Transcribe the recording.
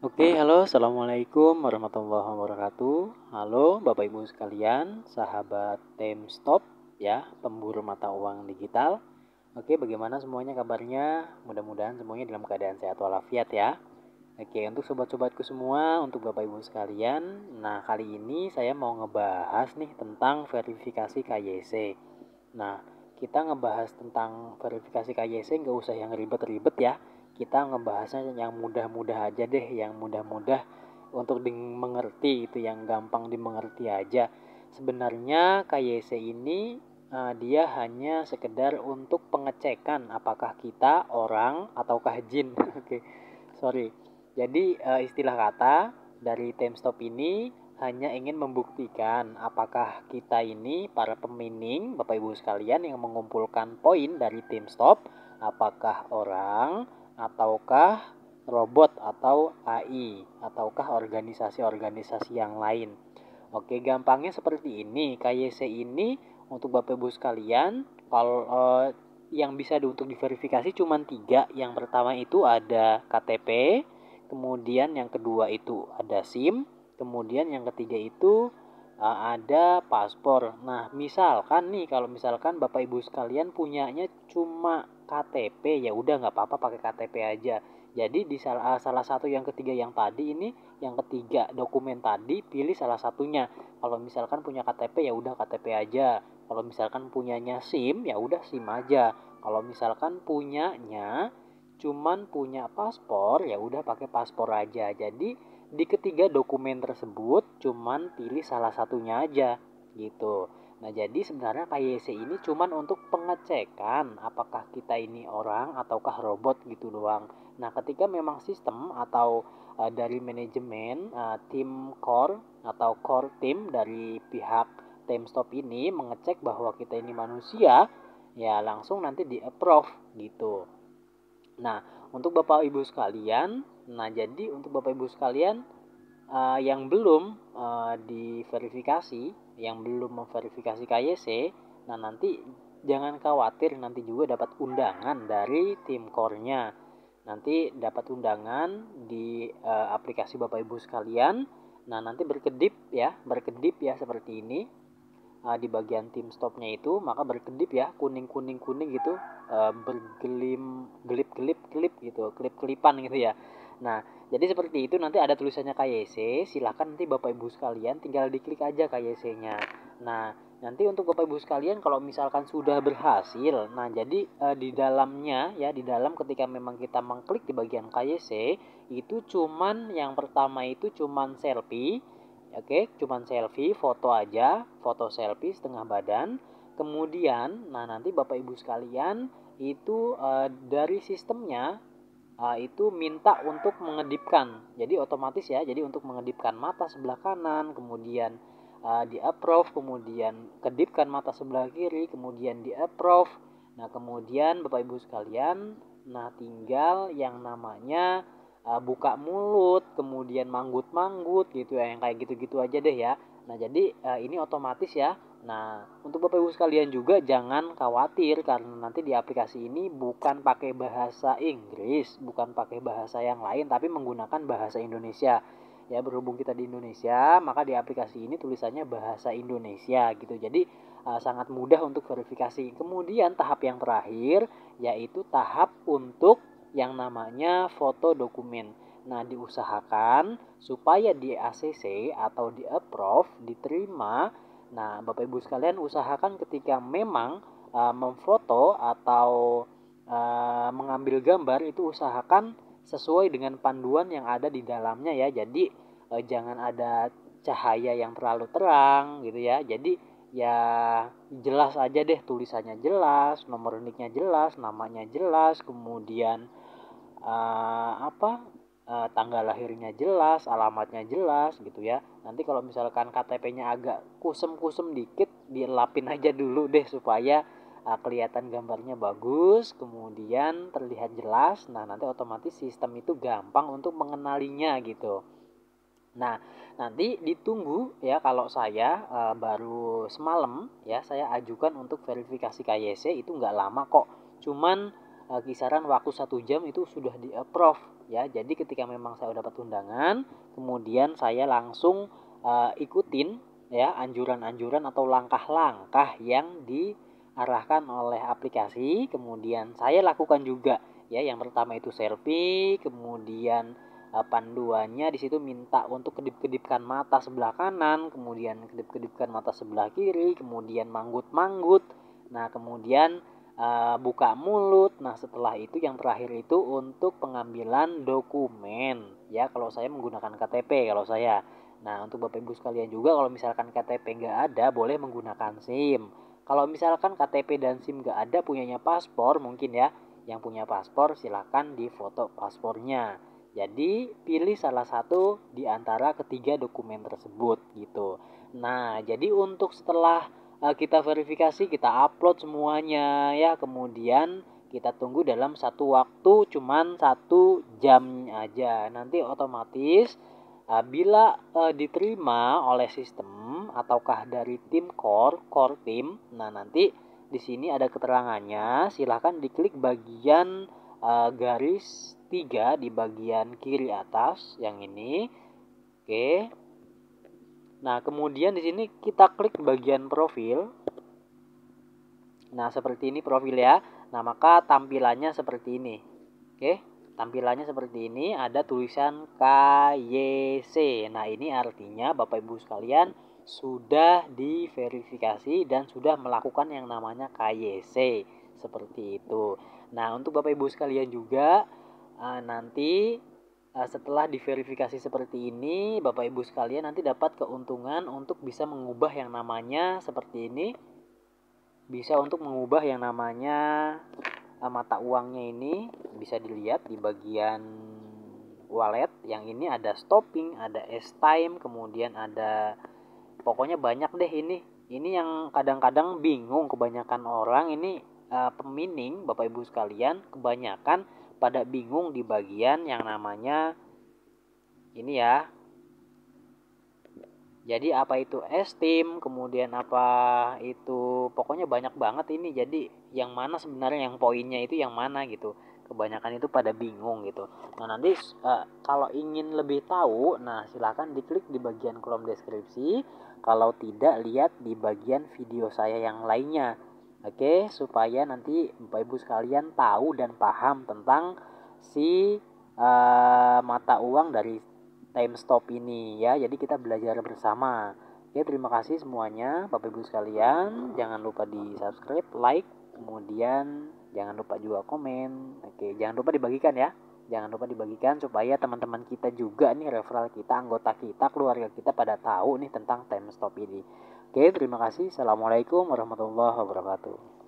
Oke, halo, assalamualaikum warahmatullahi wabarakatuh. Halo, Bapak Ibu sekalian, sahabat Temstop, ya, pemburu mata uang digital. Oke, bagaimana semuanya kabarnya? Mudah-mudahan semuanya dalam keadaan sehat walafiat ya. Oke, untuk sobat-sobatku semua, untuk Bapak Ibu sekalian, nah kali ini saya mau ngebahas nih tentang verifikasi KYC. Nah, kita ngebahas tentang verifikasi KYC nggak usah yang ribet-ribet ya. Kita ngebahasnya yang mudah-mudah aja deh, yang mudah-mudah untuk dimengerti, itu yang gampang dimengerti aja. Sebenarnya KYC ini dia hanya sekedar untuk pengecekan apakah kita orang ataukah jin. Oke, sorry. Jadi istilah kata dari Temstop ini hanya ingin membuktikan apakah kita ini para pemining Bapak Ibu sekalian yang mengumpulkan poin dari Temstop, apakah orang ataukah robot atau AI ataukah organisasi-organisasi yang lain. Oke, gampangnya seperti ini. KYC ini untuk Bapak Ibu sekalian, kalau yang bisa untuk diverifikasi cuma 3. Yang pertama itu ada KTP, kemudian yang kedua itu ada SIM, kemudian yang ketiga itu ada paspor. Nah, misalkan nih kalau misalkan Bapak Ibu sekalian punyanya cuma KTP, ya udah nggak apa-apa pakai KTP aja. Jadi di salah satu yang ketiga yang tadi ini, yang ketiga dokumen tadi pilih salah satunya. Kalau misalkan punya KTP ya udah KTP aja. Kalau misalkan punyanya SIM ya udah SIM aja. Kalau misalkan punyanya cuman punya paspor ya udah pakai paspor aja. Jadi di ketiga dokumen tersebut cuman pilih salah satunya aja gitu. Nah, jadi sebenarnya KYC ini cuman untuk pengecekan apakah kita ini orang ataukah robot gitu doang. Nah, ketika memang sistem atau dari manajemen tim core atau core team dari pihak Temstop ini mengecek bahwa kita ini manusia, ya langsung nanti di approve gitu. Nah, untuk Bapak Ibu sekalian, nah jadi untuk Bapak Ibu sekalian yang belum diverifikasi, yang belum memverifikasi KYC, nah nanti jangan khawatir, nanti juga dapat undangan dari tim core-nya. Nanti dapat undangan di aplikasi Bapak Ibu sekalian. Nah, nanti berkedip ya seperti ini. Di bagian tim stopnya itu maka berkedip ya, kuning kuning kuning gitu, bergelim gelip gelip gelip gitu, kelip kelipan gitu ya. Nah, jadi seperti itu, nanti ada tulisannya KYC, silahkan nanti Bapak Ibu sekalian tinggal diklik aja KYC-nya. Nah, nanti untuk Bapak Ibu sekalian kalau misalkan sudah berhasil, nah jadi di dalamnya ya, di dalam ketika memang kita mengklik di bagian KYC itu cuman yang pertama itu cuman selfie. Oke, cuman selfie, foto aja, foto selfie setengah badan. Kemudian, nah nanti Bapak Ibu sekalian itu dari sistemnya itu minta untuk mengedipkan. Jadi otomatis ya, jadi untuk mengedipkan mata sebelah kanan, kemudian di approve, kemudian kedipkan mata sebelah kiri, kemudian di approve. Nah, kemudian Bapak Ibu sekalian, nah tinggal yang namanya buka mulut, kemudian manggut-manggut gitu ya, yang kayak gitu-gitu aja deh ya. Nah, jadi ini otomatis ya. Nah, untuk Bapak Ibu sekalian juga jangan khawatir karena nanti di aplikasi ini bukan pakai bahasa Inggris, bukan pakai bahasa yang lain, tapi menggunakan bahasa Indonesia. Ya, berhubung kita di Indonesia, maka di aplikasi ini tulisannya bahasa Indonesia gitu. Jadi sangat mudah untuk verifikasi. Kemudian tahap yang terakhir yaitu tahap untuk yang namanya foto dokumen. Nah, diusahakan supaya di ACC atau di approve, diterima. Nah, Bapak Ibu sekalian usahakan ketika memang memfoto atau mengambil gambar itu usahakan sesuai dengan panduan yang ada di dalamnya ya. Jadi jangan ada cahaya yang terlalu terang gitu ya. Jadi ya jelas aja deh, tulisannya jelas, nomor niknya jelas, namanya jelas, kemudian tanggal lahirnya jelas, alamatnya jelas gitu ya. Nanti kalau misalkan KTP-nya agak kusem-kusem dikit, dilapin aja dulu deh supaya kelihatan gambarnya bagus, kemudian terlihat jelas. Nah, nanti otomatis sistem itu gampang untuk mengenalinya gitu. Nah, nanti ditunggu ya, kalau saya baru semalam ya saya ajukan untuk verifikasi KYC, itu nggak lama kok. Cuman kisaran waktu 1 jam itu sudah di approve ya. Jadi ketika memang saya dapat undangan, kemudian saya langsung ikutin ya anjuran-anjuran atau langkah-langkah yang diarahkan oleh aplikasi. Kemudian saya lakukan juga ya. Yang pertama itu selfie, kemudian panduannya di situ minta untuk kedip-kedipkan mata sebelah kanan, kemudian kedip-kedipkan mata sebelah kiri, kemudian manggut-manggut. Nah, kemudian buka mulut. Nah, setelah itu yang terakhir itu untuk pengambilan dokumen ya, kalau saya menggunakan KTP kalau saya. Nah, untuk Bapak Ibu sekalian juga kalau misalkan KTP nggak ada boleh menggunakan SIM. Kalau misalkan KTP dan SIM nggak ada, punyanya paspor mungkin ya, yang punya paspor silahkan difoto paspornya. Jadi pilih salah satu di antara ketiga dokumen tersebut gitu. Nah, jadi untuk setelah kita verifikasi, kita upload semuanya ya, kemudian kita tunggu dalam satu waktu cuman 1 jam aja. Nanti otomatis bila diterima oleh sistem ataukah dari tim core team, nah nanti di sini ada keterangannya, silahkan diklik bagian garis 3 di bagian kiri atas yang ini. Oke. Nah, kemudian di sini kita klik bagian profil. Nah, seperti ini profil ya. Nah, maka tampilannya seperti ini. Oke, tampilannya seperti ini, ada tulisan KYC. Nah, ini artinya Bapak Ibu sekalian sudah diverifikasi dan sudah melakukan yang namanya KYC. Seperti itu. Nah, untuk Bapak Ibu sekalian juga nanti setelah diverifikasi seperti ini, Bapak Ibu sekalian nanti dapat keuntungan untuk bisa mengubah yang namanya seperti ini. Bisa untuk mengubah yang namanya mata uangnya ini, bisa dilihat di bagian wallet. Yang ini ada stopping, ada S-time, kemudian ada, pokoknya banyak deh ini. Ini yang kadang-kadang bingung kebanyakan orang ini pemining Bapak Ibu sekalian, kebanyakan pada bingung di bagian yang namanya ini ya. Jadi apa itu esteem, kemudian apa itu, pokoknya banyak banget ini. Jadi yang mana sebenarnya yang poinnya itu yang mana gitu. Kebanyakan itu pada bingung gitu. Nah, nanti kalau ingin lebih tahu, nah silahkan diklik di bagian kolom deskripsi. Kalau tidak, lihat di bagian video saya yang lainnya. Oke, supaya nanti Bapak Ibu sekalian tahu dan paham tentang si mata uang dari time stop ini ya. Jadi kita belajar bersama. Oke, terima kasih semuanya Bapak Ibu sekalian. Jangan lupa di subscribe, like, kemudian jangan lupa juga komen. Oke, jangan lupa dibagikan ya. Jangan lupa dibagikan supaya teman-teman kita juga nih, referral kita, anggota kita, keluarga kita pada tahu nih tentang time stop ini. Oke, terima kasih. Assalamualaikum warahmatullahi wabarakatuh.